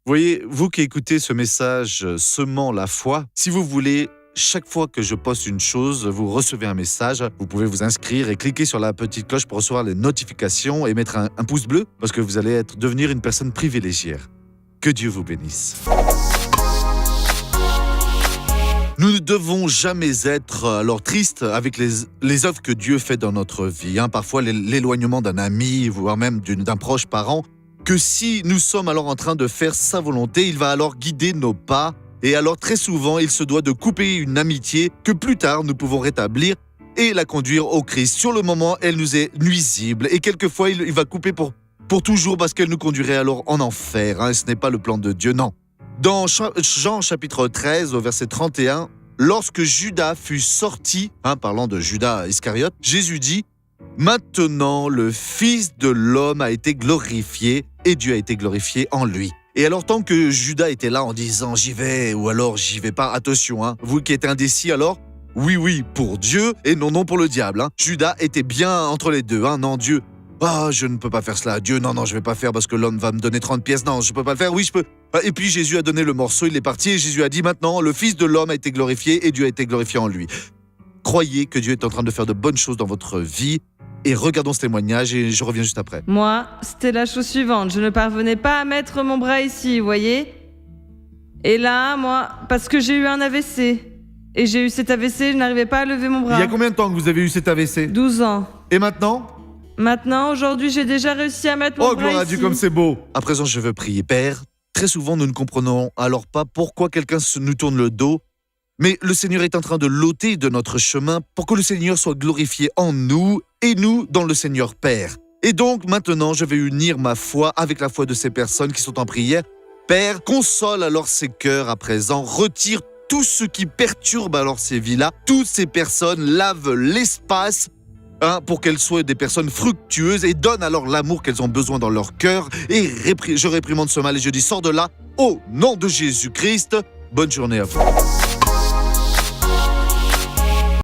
Voyez, vous qui écoutez ce message semant la foi, si vous voulez, chaque fois que je poste une chose, vous recevez un message. Vous pouvez vous inscrire et cliquer sur la petite cloche pour recevoir les notifications et mettre un pouce bleu parce que vous allez devenir une personne privilégiée. Que Dieu vous bénisse. Nous ne devons jamais être alors tristes avec les œuvres que Dieu fait dans notre vie. Parfois, l'éloignement d'un ami, voire même d'un proche parent, que si nous sommes alors en train de faire sa volonté, il va alors guider nos pas. Et alors très souvent, il se doit de couper une amitié que plus tard nous pouvons rétablir et la conduire au Christ. Sur le moment, elle nous est nuisible et quelquefois, il va couper pour toujours parce qu'elle nous conduirait alors en enfer. Ce n'est pas le plan de Dieu, non. Dans Jean chapitre 13, au verset 31, lorsque Judas fut sorti, parlant de Judas Iscariote, Jésus dit « Maintenant le Fils de l'homme a été glorifié et Dieu a été glorifié en lui ». Et alors tant que Judas était là en disant « J'y vais » ou alors « J'y vais pas », attention, vous qui êtes indécis alors, oui pour Dieu et non pour le diable. Judas était bien entre les deux, non Dieu. Je ne peux pas faire cela. Dieu, non, je vais pas faire parce que l'homme va me donner 30 pièces. Non, je peux pas le faire. Oui, je peux. Et puis Jésus a donné le morceau, il est parti et Jésus a dit maintenant, le Fils de l'homme a été glorifié et Dieu a été glorifié en lui. Croyez que Dieu est en train de faire de bonnes choses dans votre vie et regardons ce témoignage et je reviens juste après. Moi, c'était la chose suivante. Je ne parvenais pas à mettre mon bras ici, vous voyez ? Et là, moi, parce que j'ai eu un AVC. Et j'ai eu cet AVC, je n'arrivais pas à lever mon bras. Il y a combien de temps que vous avez eu cet AVC ? 12 ans. Et maintenant ? Maintenant, aujourd'hui, j'ai déjà réussi à mettre mon bras ici. Oh, gloire à Dieu, comme c'est beau. À présent, je veux prier. Père, très souvent, nous ne comprenons alors pas pourquoi quelqu'un nous tourne le dos. Mais le Seigneur est en train de l'ôter de notre chemin pour que le Seigneur soit glorifié en nous et nous dans le Seigneur Père. Et donc, maintenant, je vais unir ma foi avec la foi de ces personnes qui sont en prière. Père, console alors ces cœurs à présent, retire tout ce qui perturbe alors ces vies-là. Toutes ces personnes lavent l'espace pour qu'elles soient des personnes fructueuses et donnent alors l'amour qu'elles ont besoin dans leur cœur. Et je réprimande ce mal et je dis, sors de là, au nom de Jésus-Christ. Bonne journée à vous.